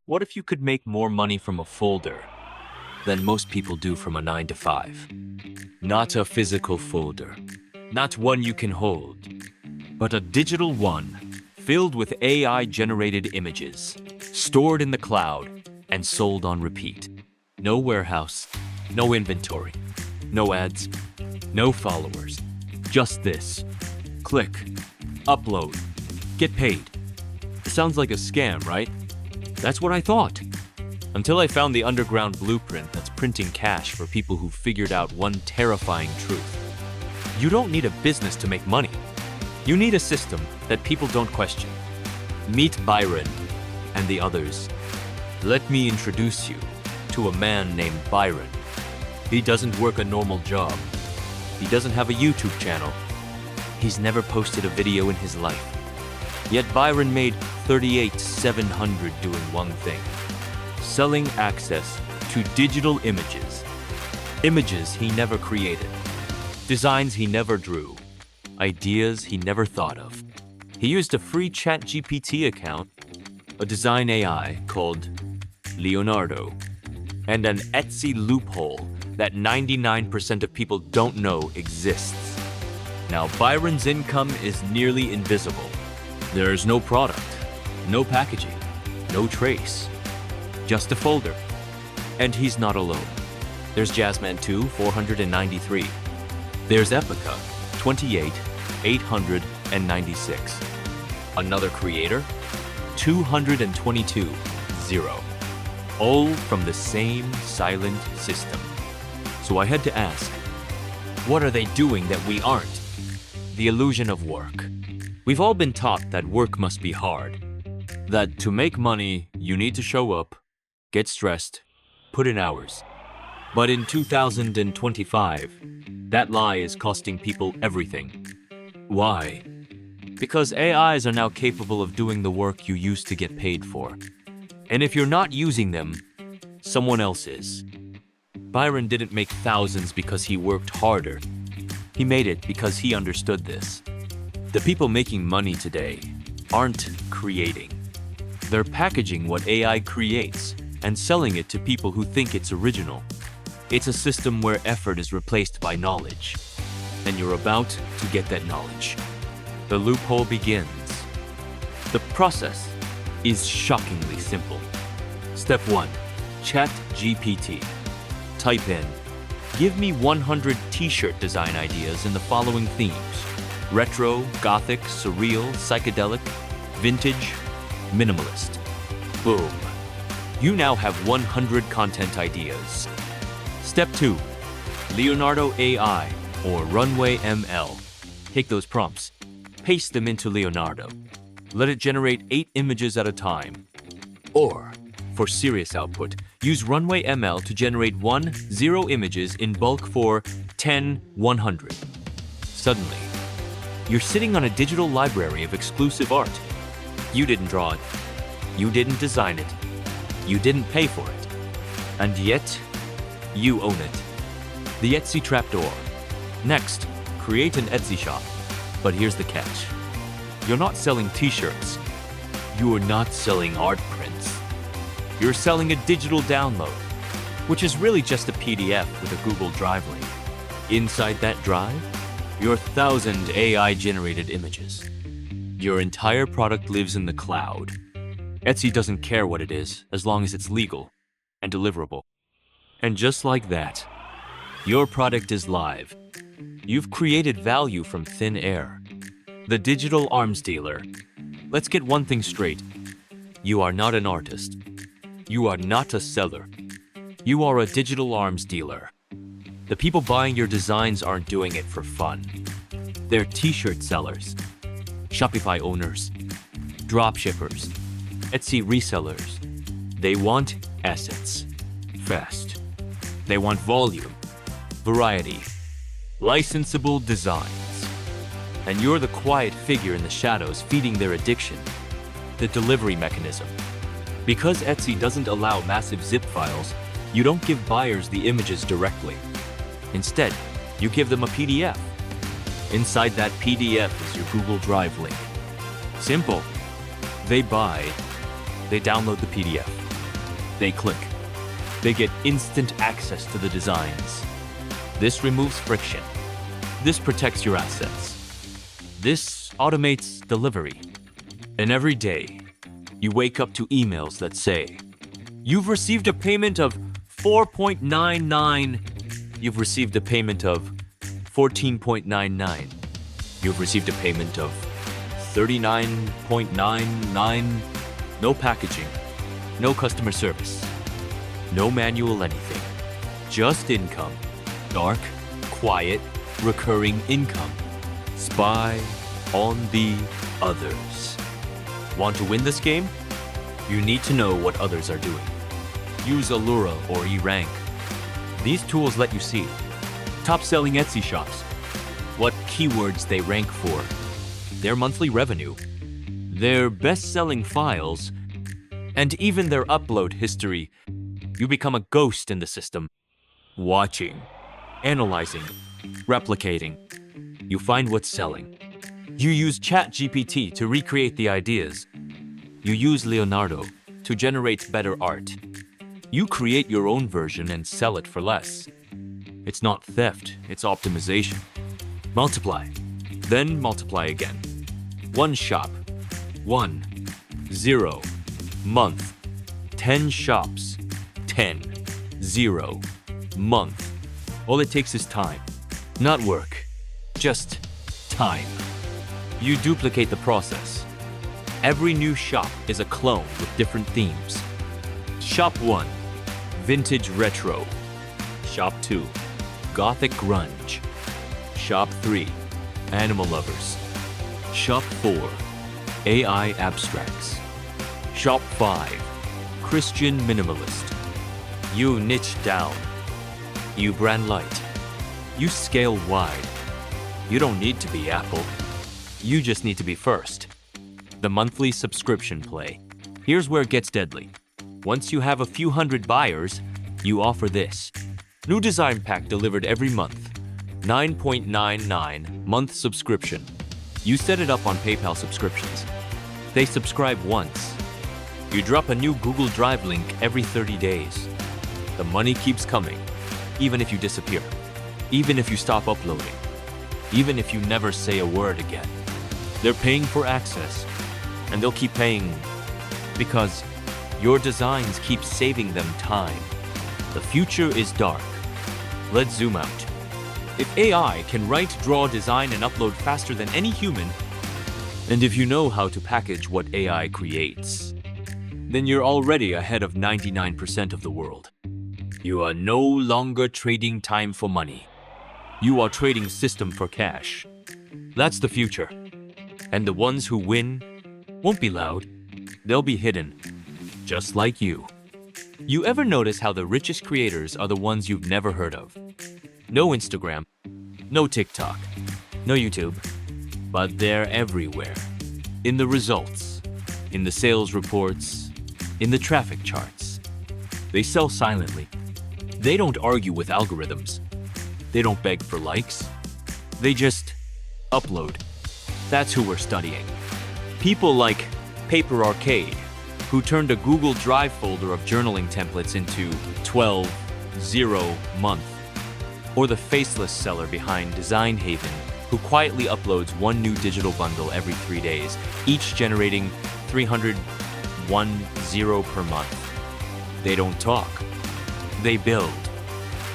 What if you could make more money from a folder than most people do from a 9 to 5? Not a physical folder, not one you can hold, but a digital one filled with AI-generated images, stored in the cloud and sold on repeat. No warehouse, no inventory, no ads, no followers. Just this. Click, upload, get paid. Sounds like a scam, right? That's what I thought. Until I found the underground blueprint that's printing cash for people who figured out one terrifying truth. You don't need a business to make money. You need a system that people don't question. Meet Byron and the others. Let me introduce you to a man named Byron. He doesn't work a normal job. He doesn't have a YouTube channel. He's never posted a video in his life. Yet Byron made $38,700 doing one thing: selling access to digital images. Images he never created, designs he never drew, ideas he never thought of. He used a free ChatGPT account, a design AI called Leonardo, and an Etsy loophole that 99% of people don't know exists. Now, Byron's income is nearly invisible. There's no product, no packaging, no trace, just a folder. And he's not alone. There's Jazzman 2, 493. There's Epica, 28,896. Another creator, 222, 0. All from the same silent system. So I had to ask, what are they doing that we aren't? The illusion of work. We've all been taught that work must be hard. That to make money, you need to show up, get stressed, put in hours. But in 2025, that lie is costing people everything. Why? Because AIs are now capable of doing the work you used to get paid for. And if you're not using them, someone else is. Byron didn't make thousands because he worked harder. He made it because he understood this. The people making money today aren't creating. They're packaging what AI creates and selling it to people who think it's original. It's a system where effort is replaced by knowledge. And you're about to get that knowledge. The loophole begins. The process is shockingly simple. Step 1. ChatGPT. Type in, give me 100 t-shirt design ideas in the following themes: retro, gothic, surreal, psychedelic, vintage, minimalist. Boom. You now have 100 content ideas. Step 2. Leonardo AI or Runway ML. Take those prompts, paste them into Leonardo. Let it generate 8 images at a time. Or, for serious output, use Runway ML to generate 0 images in bulk for 100. Suddenly, you're sitting on a digital library of exclusive art. You didn't draw it. You didn't design it. You didn't pay for it. And yet, you own it. The Etsy trapdoor. Next, create an Etsy shop. But here's the catch. You're not selling t-shirts. You're not selling art prints. You're selling a digital download, which is really just a PDF with a Google Drive link. Inside that drive, your 1,000 AI-generated images. Your entire product lives in the cloud. Etsy doesn't care what it is, as long as it's legal and deliverable. And just like that, your product is live. You've created value from thin air. The digital arms dealer. Let's get one thing straight. You are not an artist. You are not a seller. You are a digital arms dealer. The people buying your designs aren't doing it for fun. They're t-shirt sellers, Shopify owners, drop shippers, Etsy resellers. They want assets, fast. They want volume, variety, licensable designs. And you're the quiet figure in the shadows feeding their addiction, the delivery mechanism. Because Etsy doesn't allow massive zip files, you don't give buyers the images directly. Instead, you give them a PDF. Inside that PDF is your Google Drive link. Simple. They buy, they download the PDF. They click. They get instant access to the designs. This removes friction. This protects your assets. This automates delivery. And every day, you wake up to emails that say, "You've received a payment of 4.99. You've received a payment of 14.99. You've received a payment of 39.99. No packaging, no customer service, no manual anything. Just income. Dark, quiet, recurring income. Spy on the others." Want to win this game? You need to know what others are doing. Use Allura or eRank. These tools let you see top-selling Etsy shops, what keywords they rank for, their monthly revenue, their best-selling files, and even their upload history. You become a ghost in the system, watching, analyzing, replicating. You find what's selling. You use ChatGPT to recreate the ideas. You use Leonardo to generate better art. You create your own version and sell it for less. It's not theft, it's optimization. Multiply, then multiply again. One shop, 1, 0, month. 10 shops, 10, 0, month. All it takes is time, not work, just time. You duplicate the process. Every new shop is a clone with different themes. Shop 1, vintage retro. Shop 2, gothic grunge. Shop 3, animal lovers. Shop 4, AI abstracts. Shop 5, Christian minimalist. You niche down. You brand light. You scale wide. You don't need to be Apple. You just need to be first. The monthly subscription play. Here's where it gets deadly. Once you have a few hundred buyers, you offer this. New design pack delivered every month. 9.99 month subscription. You set it up on PayPal subscriptions. They subscribe once. You drop a new Google Drive link every 30 days. The money keeps coming, even if you disappear, even if you stop uploading, even if you never say a word again. They're paying for access, and they'll keep paying because your designs keep saving them time. The future is dark. Let's zoom out. If AI can write, draw, design, and upload faster than any human, and if you know how to package what AI creates, then you're already ahead of 99% of the world. You are no longer trading time for money. You are trading system for cash. That's the future. And the ones who win won't be loud. They'll be hidden, just like you. You ever notice how the richest creators are the ones you've never heard of? No Instagram, no TikTok, no YouTube, but they're everywhere. In the results, in the sales reports, in the traffic charts. They sell silently. They don't argue with algorithms. They don't beg for likes. They just upload. That's who we're studying. People like Paper Arcade, who turned a Google Drive folder of journaling templates into 12.0 month. Or the Faceless seller behind Design Haven, who quietly uploads one new digital bundle every 3 days, each generating 301.0 per month. They don't talk. They build.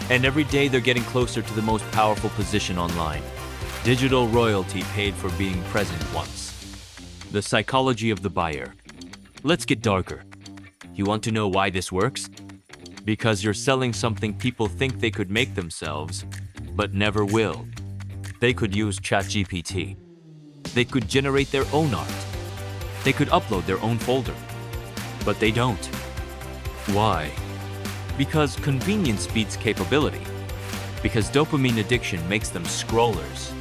And every day they're getting closer to the most powerful position online. Digital royalty paid for being present once. The psychology of the buyer. Let's get darker. You want to know why this works? Because you're selling something people think they could make themselves, but never will. They could use ChatGPT. They could generate their own art. They could upload their own folder. But they don't. Why? Because convenience beats capability. Because dopamine addiction makes them scrollers,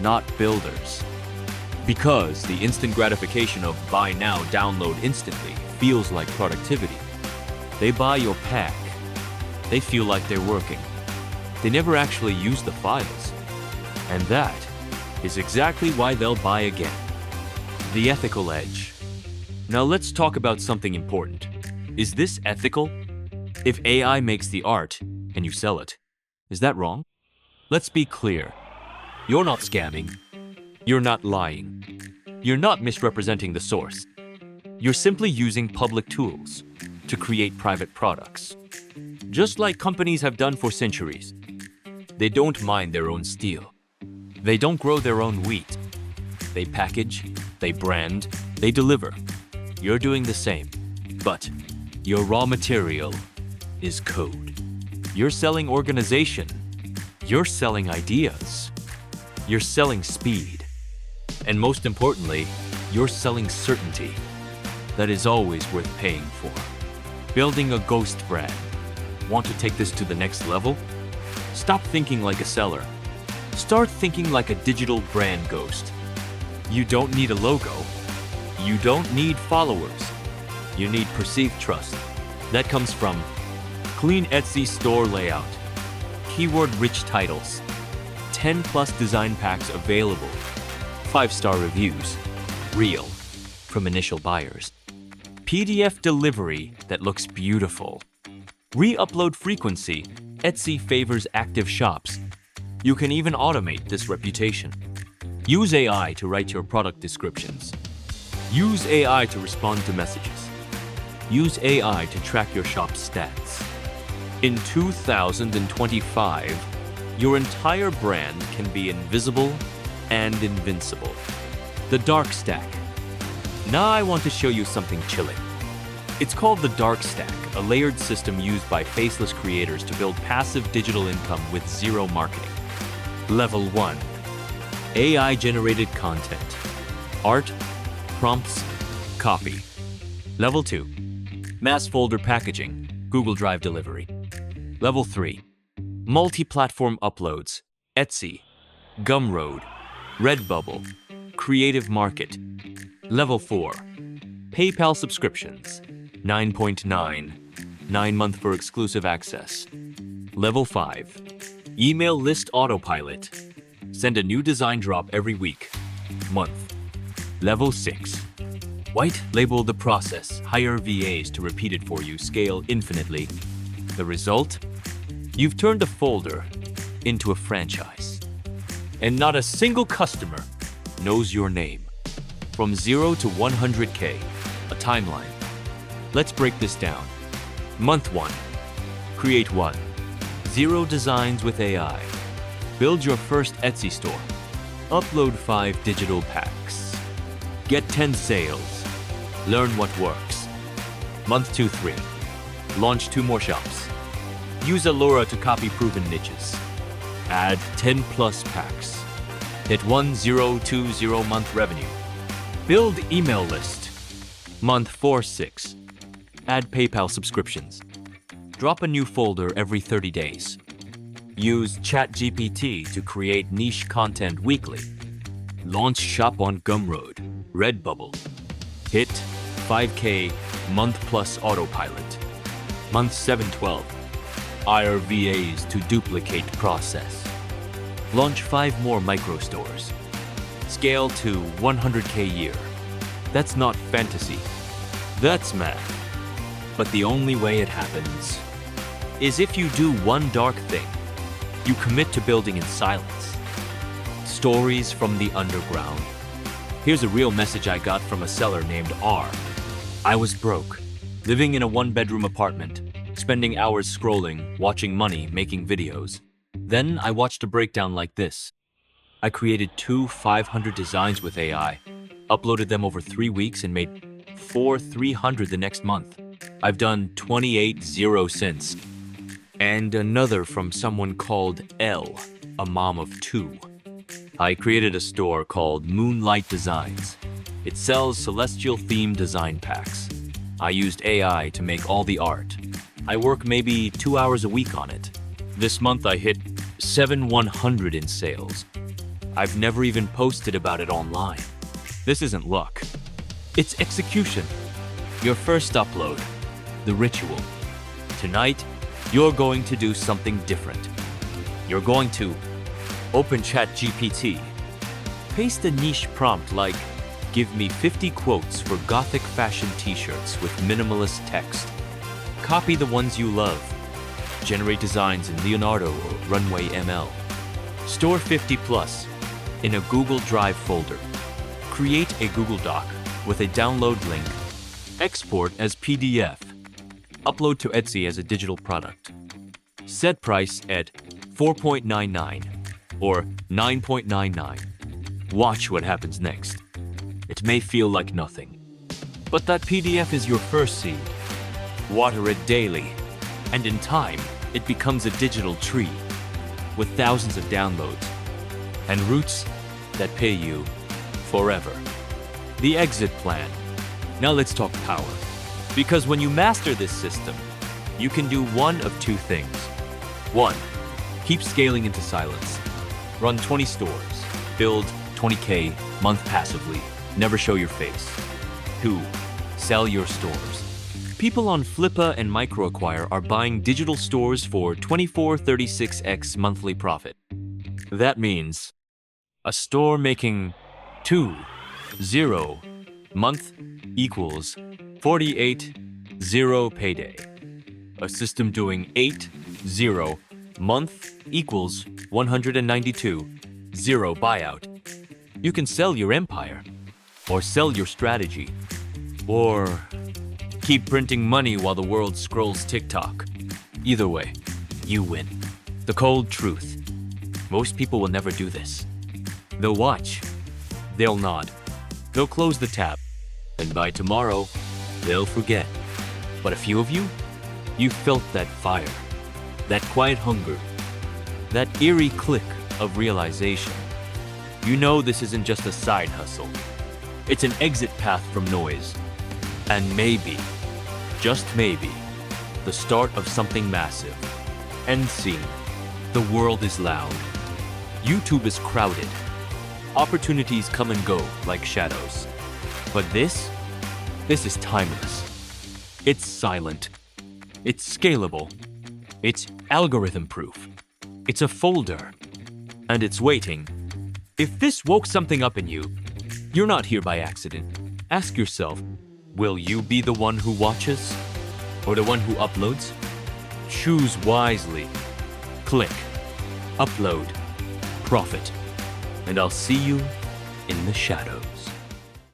not builders. Because the instant gratification of buy now, download instantly feels like productivity. They buy your pack. They feel like they're working. They never actually use the files. And that is exactly why they'll buy again. The ethical edge. Now let's talk about something important. Is this ethical? If AI makes the art and you sell it, is that wrong? Let's be clear. You're not scamming. You're not lying. You're not misrepresenting the source. You're simply using public tools to create private products. Just like companies have done for centuries. They don't mine their own steel. They don't grow their own wheat. They package, they brand, they deliver. You're doing the same, but your raw material is code. You're selling organization. You're selling ideas. You're selling speed. And most importantly, you're selling certainty that is always worth paying for. Building a ghost brand. Want to take this to the next level? Stop thinking like a seller. Start thinking like a digital brand ghost. You don't need a logo. You don't need followers. You need perceived trust. That comes from clean Etsy store layout, keyword-rich titles, 10+ design packs available, 5-star reviews, real, from initial buyers, PDF delivery that looks beautiful, re-upload frequency. Etsy favors active shops. You can even automate this reputation. Use AI to write your product descriptions. Use AI to respond to messages. Use AI to track your shop's stats. In 2025, your entire brand can be invisible and invincible. The Dark Stack. Now I want to show you something chilling. It's called the Dark Stack, a layered system used by faceless creators to build passive digital income with zero marketing. Level 1. AI-generated content. Art, prompts, copy. Level 2. Mass folder packaging, Google Drive delivery. Level 3. Multi-platform uploads, Etsy, Gumroad, Redbubble, Creative Market. Level 4. PayPal subscriptions, 9.9, 9-month for exclusive access. Level 5. Email list autopilot. Send a new design drop every week, month. Level 6. White label the process, hire VAs to repeat it for you, scale infinitely. The result? You've turned a folder into a franchise. And not a single customer knows your name. From 0 to 100K, a timeline. Let's break this down. Month 1. Create 1. 0 designs with AI. Build your first Etsy store. Upload 5 digital packs. Get 10 sales. Learn what works. Month 2-3. Launch 2 more shops. Use Allura to copy proven niches. Add 10+ packs. Hit 1020 month revenue. Build email list. Month 4-6. Add PayPal subscriptions. Drop a new folder every 30 days. Use ChatGPT to create niche content weekly. Launch shop on Gumroad, Redbubble. Hit 5K month plus autopilot. Month 7-12. Hire VAs to duplicate process. Launch 5 more micro stores. Scale to 100K year. That's not fantasy. That's math. But the only way it happens is if you do one dark thing. You commit to building in silence. Stories from the underground. Here's a real message I got from a seller named R. I was broke, living in a 1-bedroom apartment, spending hours scrolling, watching money, making videos. Then I watched a breakdown like this. I created 2 500 designs with AI, uploaded them over 3 weeks and made 300 the next month. I've done 28 0 since. And another from someone called L, a mom of 2. I created a store called Moonlight Designs. It sells celestial-themed design packs. I used AI to make all the art. I work maybe 2 hours a week on it. This month I hit 7,100 in sales. I've never even posted about it online. This isn't luck. It's execution. Your first upload, the ritual. Tonight, you're going to do something different. You're going to open ChatGPT, paste a niche prompt like, give me 50 quotes for gothic fashion t-shirts with minimalist text. copy the ones you love. Generate designs in Leonardo or Runway ML. Store 50 plus in a Google Drive folder. Create a Google Doc with a download link. Export as PDF. Upload to Etsy as a digital product. Set price at $4.99 or $9.99. Watch what happens next. It may feel like nothing, but that PDF is your first seed. Water it daily, and in time, it becomes a digital tree with thousands of downloads and roots that pay you forever. The exit plan. Now let's talk power. Because when you master this system, you can do one of two things. 1. Keep scaling into silence. Run 20 stores. Build 20K month passively. Never show your face. 2. Sell your stores. People on Flippa and Microacquire are buying digital stores for 24-36x monthly profit. That means a store making 2.0 month equals 48.0 payday. A system doing 8.0 month equals 192.0 buyout. You can sell your empire, or sell your strategy, or keep printing money while the world scrolls TikTok. Either way, you win. The cold truth. Most people will never do this. They'll watch. They'll nod. They'll close the tab. And by tomorrow, they'll forget. But a few of you, you felt that fire, that quiet hunger, that eerie click of realization. You know this isn't just a side hustle. It's an exit path from noise. And maybe, just maybe, the start of something massive. End scene. The world is loud. YouTube is crowded. Opportunities come and go like shadows. But this is timeless. It's silent. It's scalable. It's algorithm-proof. It's a folder. And it's waiting. If this woke something up in you, you're not here by accident. Ask yourself, will you be the one who watches? Or the one who uploads? Choose wisely. Click. Upload. Profit. And I'll see you in the shadows.